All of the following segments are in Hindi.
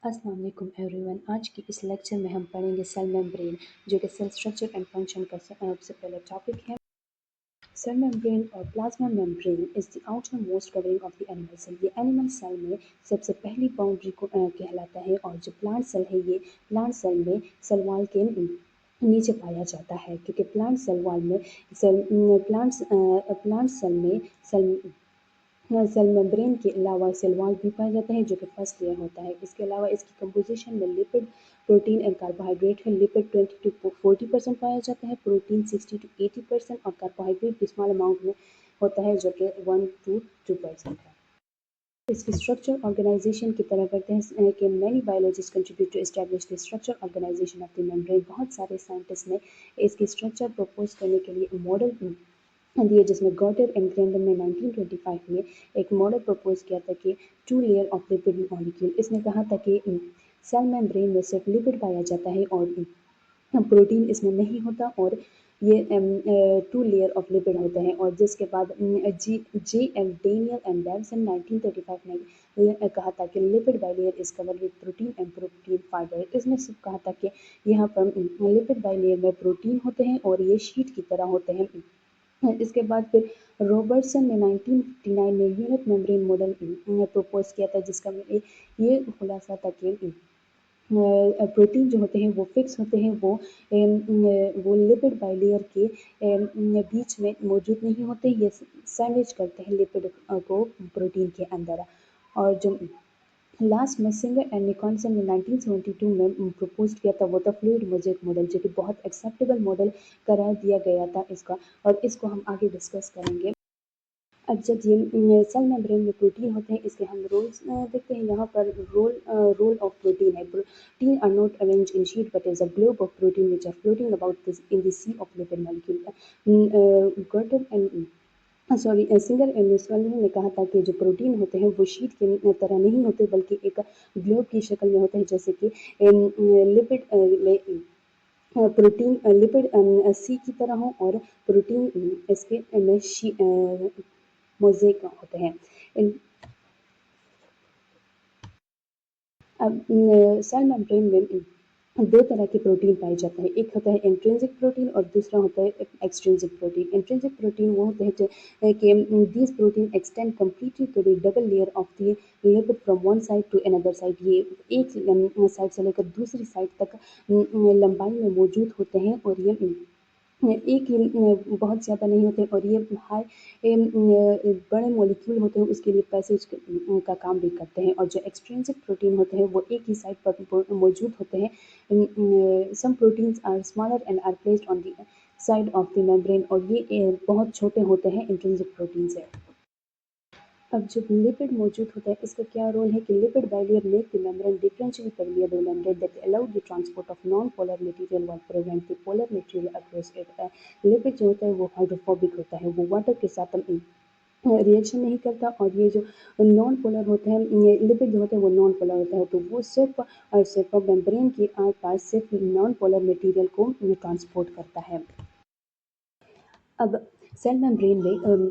अस्सलाम वालेकुम एवरीवन। आज के इस लेक्चर में हम पढ़ेंगे सेल मेम्ब्रेन, जो कि सेल स्ट्रक्चर एंड फंक्शन का सबसे पहला टॉपिक है। सेल मेम्ब्रेन और plasma membrane is the outer most covering of the animal cell. ये एनिमल सेल में सबसे पहली बाउंड्री को कहलाता है, और जो प्लांट सेल है ये प्लांट सेल में सेल वॉल के नीचे पाया जाता है, क्योंकि प्लांट सेल वॉल में सेल प्लांट सेल में सेल सेल मेम्ब्रेन के अलावा सेल वॉल भी पाया जाता है, जो कि फर्स्ट लेयर होता है। इसके अलावा इसकी कंपोजिशन में लिपिड, प्रोटीन एंड कार्बोहाइड्रेट है। लिपिड 20 to 40% पाया जाता है, प्रोटीन 60 to 80% और कार्बोहाइड्रेट भी स्मॉल अमाउंट में होता है, जो कि 1 to 2% है। इसकी स्ट्रक्चर ऑर्गेनाइजेशन की तरह करते हैं कि many biologist contribute to establish the structure organisation of the membrane. बहुत सारे साइंटिस्ट ने इसकी स्ट्रक्चर प्रपोज करने के लिए मॉडल दिए, जिसमें गॉटर एंड ग्रेंडन ने 1925 में एक मॉडल प्रपोज किया था कि 2 लेयर ऑफ लिपिड मॉलिक्यूल। इसने कहा था कि सेल मेम्ब्रेन में सिर्फ लिपिड पाया जाता है और प्रोटीन इसमें नहीं होता, और ये 2 लेयर ऑफ लिपिड होते हैं। और जिसके बाद जी जे एम डेनियल एंड डेवसन 1935 ने कहा था कि lipid bilayer is cover with protein and protein fibre. इसने सिर्फ कहा था कि यहाँ पर लिपिड बाइलेयर में प्रोटीन होते हैं और ये शीट की तरह होते हैं। इसके बाद फिर रॉबर्टसन ने 1959 में यूनिट मेम्ब्रेन मॉडल प्रपोज किया था, जिसका ये खुलासा था कि प्रोटीन जो होते हैं वो फिक्स होते हैं, वो लिपिड बाइलेयर के बीच में मौजूद नहीं होते, ये सैंडविच करते हैं लिपिड को प्रोटीन के अंदर। और जो लास्ट में सिंगर एंड निकॉल्सन ने 1972 में प्रपोज किया था वो था फ्लूइड मोज़ेक मॉडल, जो कि बहुत एक्सेप्टेबल मॉडल करार दिया गया था इसका, और इसको हम आगे डिस्कस करेंगे। अब जब ये सेल मेम्ब्रेन में प्रोटीन होते हैं, इसके हम रोल्स देखते हैं। यहाँ पर रोल ऑफ प्रोटीन है। Protein are not arrange in sheet but is a globe of protein which are floating about this in the sea of lipid molecule. Gorter and Singer and Nicolson ने कहा था कि जो प्रोटीन होते हैं वो शीट की तरह नहीं होते, बल्कि एक ग्लोब की शक्ल में होते हैं, जैसे कि लिपिड में प्रोटीन लिपिड सी की तरह हो, और प्रोटीन इसके में मोज़ेक होते हैं। इन अब सेल मेम्ब्रेन में 2 तरह के प्रोटीन पाए जाते हैं। एक होता है इंट्रिंसिक प्रोटीन और दूसरा होता है एक्सट्रिंसिक प्रोटीन। इंट्रिंसिक प्रोटीन वो होते हैं कि these protein extend completely to the double layer of the lipid from one side to another side. ये एक साइड से लेकर दूसरी साइड तक लंबाई में मौजूद होते हैं, और ये एक ही बहुत ज़्यादा नहीं होते, और ये हाई बड़े मॉलिक्यूल होते हैं उसके लिए पैसेज का काम भी करते हैं। और जो एक्सट्रिंसिक प्रोटीन होते हैं वो एक ही साइड पर मौजूद होते हैं। Some proteins are smaller and are placed on the side of the membrane, और ये बहुत छोटे होते हैं इंट्रिंसिक प्रोटीन से। अब जब लिपिड मौजूद होता है, इसका क्या रोल है कि lipid bilayer make the membrane differentially permeable membrane that allow the transport of non polar material while prevent the polar material across it. Lipid जो होता है वो हाइड्रोफोबिक होता है, वो वाटर के साथ रिएक्शन नहीं करता, और ये जो नॉन पोलर होते हैं, ये लिपिड जो होते हैं वो नॉन पोलर होता है, तो वो सिर्फ और सिर्फ मेम्ब्रेन के आस पास सिर्फ नॉन पोलर मटेरियल को ट्रांसपोर्ट करता है। अब सेल मेम्ब्रेन में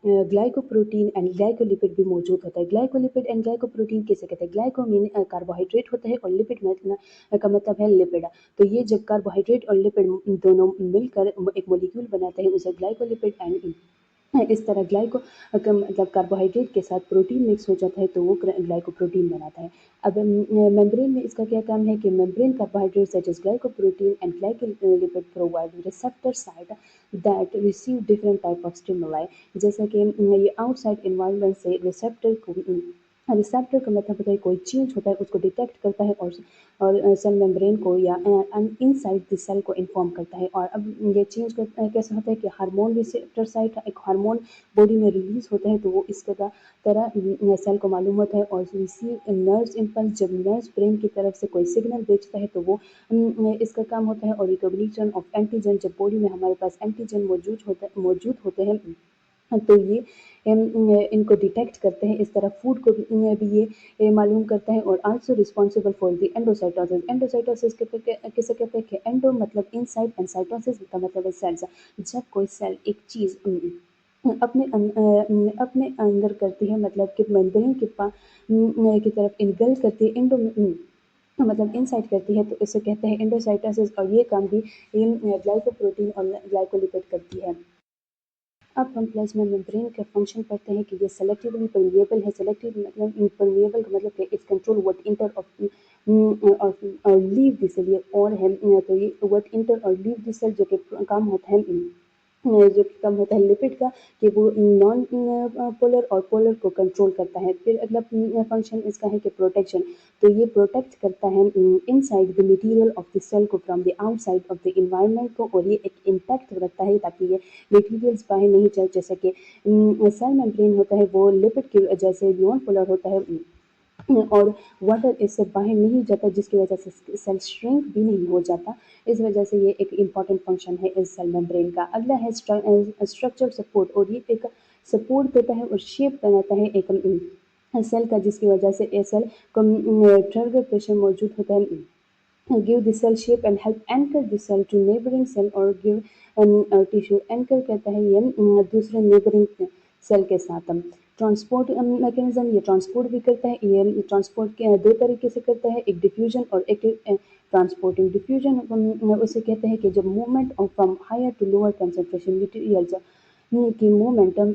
ग्लाइकोप्रोटीन एंड ग्लाइकोलिपिड भी मौजूद होता है। ग्लाइकोलिपिड एंड ग्लाइकोप्रोटीन किसे कहते हैं? ग्लाइको मीन कार्बोहाइड्रेट होता है, और लिपिड का मतलब है लिपिड। तो ये जब कार्बोहाइड्रेट और लिपिड दोनों मिलकर एक मॉलिक्यूल बनाते हैं उसे ग्लाइकोलिपिड एंड इस तरह ग्लाइको का मतलब कार्बोहाइड्रेट के साथ प्रोटीन मिक्स हो जाता है, तो वो ग्लाइकोप्रोटीन बनाता है। अब मेम्ब्रेन में इसका क्या काम है कि membrane carbohydrate such as glycoprotein and glycolipid provide receptor site that receive different type of stimuli. जैसा कि ये आउटसाइड इन्वायरमेंट से रिसेप्टर को रिसेप्टर का मतलब होता है कोई चीज़ होता है उसको डिटेक्ट करता है, और सेल मेम्ब्रेन को या इनसाइड द सेल को इन्फॉर्म करता है। और अब ये चेंज कैसे होता है कि हार्मोन रिसेप्टर साइट एक हार्मोन बॉडी में रिलीज होता है, तो वो इस तरह सेल को मालूम होता है। और रिसीव नर्व्स इम्पल्स, जब नर्व्स ब्रेन की तरफ से कोई सिग्नल भेजता है तो वो इसका काम होता है। और रिकॉग्निशन ऑफ एंटीजन, जब बॉडी में हमारे पास एंटीजन मौजूद होते हैं, तो ये इनको डिटेक्ट करते हैं। इस तरह फूड को भी ये मालूम करता है। और also responsible for the endocytosis. Endocytosis किसे कहते हैं कि एंडो मतलब इनसाइड एंड साइटोसिस का मतलब है सेल्स। जब कोई सेल एक चीज़ अपने अंदर करती है, मतलब कि मेम्ब्रेन की तरफ इनगल्फ करती है, मतलब इनसाइड करती है, तो इसे कहते हैं एंडोसाइटोसिस, और ये काम भी इन ग्लाइकोप्रोटीन और ग्लाइकोलिपिड करती है। अब हम प्लाज्मा मेम्ब्रेन के फंक्शन पढ़ते हैं कि ये सेलेक्टिवली परमिएबल है। सेलेक्टिव मतलब परमिएबल का मतलब कि इट्स कंट्रोल व्हाट इंटर और लीव द सेल, ये और है। तो ये व्हाट इंटर और लीव द सेल जो कि काम होता है जो कि कम होता है लिपिड का, कि वो नॉन पोलर और पोलर को कंट्रोल करता है। फिर अगला फंक्शन इसका है कि प्रोटेक्शन, तो ये प्रोटेक्ट करता है inside the material of the cell को from the outside of the environment को, और ये एक इंटैक्ट रखता है ताकि ये मटेरियल्स बाहर नहीं जाए। जैसे कि सेल मेम्ब्रेन होता है वो लिपिड की वजह से नॉन पोलर होता है, और वाटर इससे बाहर नहीं जाता, जिसकी वजह से सेल श्रिंक भी नहीं हो जाता। इस वजह से ये एक इम्पॉर्टेंट फंक्शन है इस सेल मेम्ब्रेन का। अगला है स्ट्रक्चर सपोर्ट, और ये एक सपोर्ट देता है और शेप बनाता है एक सेल का, जिसकी वजह से ए सेल को ट्रायंगल प्रेशर मौजूद होता है, give the cell shape and help anchor the cell to neighboring cell, और give tissue anchor कहता है ये दूसरे neighboring सेल के साथ। ट्रांसपोर्ट मैकेनिज्म, ये ट्रांसपोर्ट भी करता है। ये ट्रांसपोर्ट के दो तरीके से करता है, एक डिफ्यूजन और एक ट्रांसपोर्टिंग। डिफ्यूजन उसे कहते हैं कि जब movement from higher to lower concentration materials की मूवमेंटम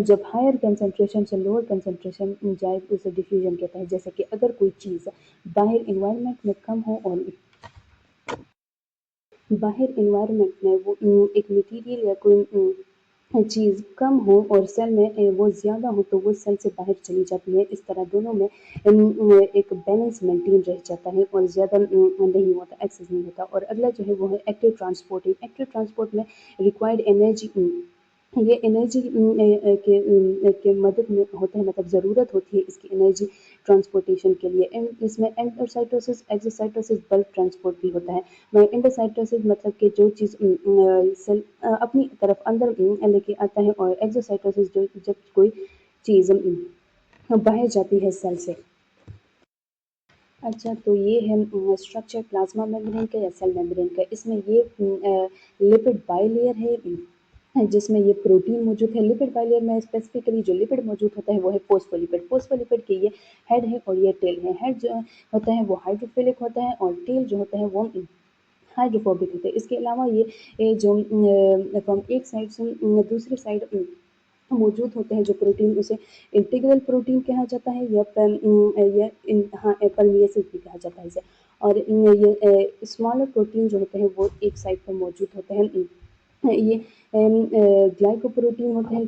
जब हायर कंसंट्रेशन से लोअर कंसंट्रेशन जाए तो उसे डिफ्यूजन कहता है। जैसे कि अगर कोई चीज़ बाहर इन्वायरमेंट में कम हो और बाहर इन्वायरमेंट में वो एक मटेरियल या कोई चीज़ कम हो और सेल में वो ज़्यादा हो, तो वो सेल से बाहर चली जाती है। इस तरह दोनों में एक बैलेंस मेंटेन रह जाता है और ज़्यादा नहीं होता, एक्सेस नहीं होता। और अगला जो है वो है एक्टिव ट्रांसपोर्टिंग। एक्टिव ट्रांसपोर्ट में रिक्वायर्ड एनर्जी, ये एनर्जी के मदद में होता है, मतलब ज़रूरत होती है इसकी एनर्जी ट्रांसपोर्टेशन के लिए। इसमें एंडोसाइटोसिस एक्सोसाइटोसिस बल्क ट्रांसपोर्ट भी होता है। एंडोसाइटोसिस मतलब कि जो चीज़ सेल अपनी तरफ अंदर लेके आता है, और एक्सोसाइटोसिस जो जब कोई चीज़ बाहर जाती है सेल से। अच्छा, तो ये है स्ट्रक्चर प्लाज्मा मेम्ब्रेन का या सेल मेम्ब्रेन का। इसमें ये लिपिड बाइलेयर है जिसमें ये प्रोटीन मौजूद है। लिपिड बाइलेयर में स्पेसिफिकली जो लिपिड मौजूद होता है वो है फोस्फोलिपिड। फोस्फोलिपिड के ये हेड है और ये टेल है। हेड जो होता है वो हाइड्रोफिलिक होता है, और टेल जो होता है वो हाइड्रोफोबिक होते हैं। इसके अलावा ये जो फ्रॉम एक साइड से दूसरी साइड मौजूद होते हैं जो प्रोटीन, उसे इंटीग्रल प्रोटीन कहा जाता है, या हाँ परमिएसिस भी कहा जाता है इसे। और ये स्मॉलर प्रोटीन जो होते हैं वो एक साइड पर मौजूद होते हैं। ये ग्लाइकोप्रोटीन होते हैं।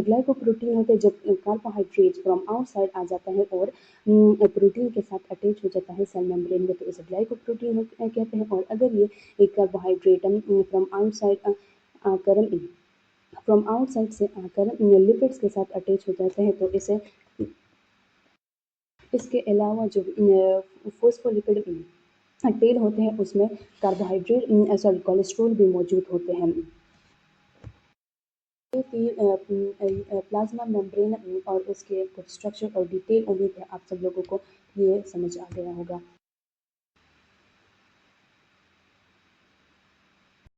ग्लाइकोप्रोटीन होते हैं जब कार्बोहाइड्रेट फ्रॉम आउटसाइड आ जाता है और प्रोटीन के साथ अटैच हो जाता है सेल मेम्ब्रेन में, तो इसे ग्लाइकोप्रोटीन कहते हैं। और अगर ये एक कार्बोहाइड्रेट फ्रॉम आउटसाइड आकर फ्रॉम आउटसाइड से आकर लिपिड्स के साथ अटैच हो जाते हैं, तो इसे इसके अलावा जो फोस्फोलिपिड टेल होते हैं उसमें कार्बोहाइड्रेट सॉरी कोलेस्ट्रॉल भी मौजूद होते हैं। ये थी प्लाज्मा मेम्ब्रेन और उसके कुछ स्ट्रक्चर और डिटेल। उम्मीद है आप सब लोगों को ये समझ आ गया होगा।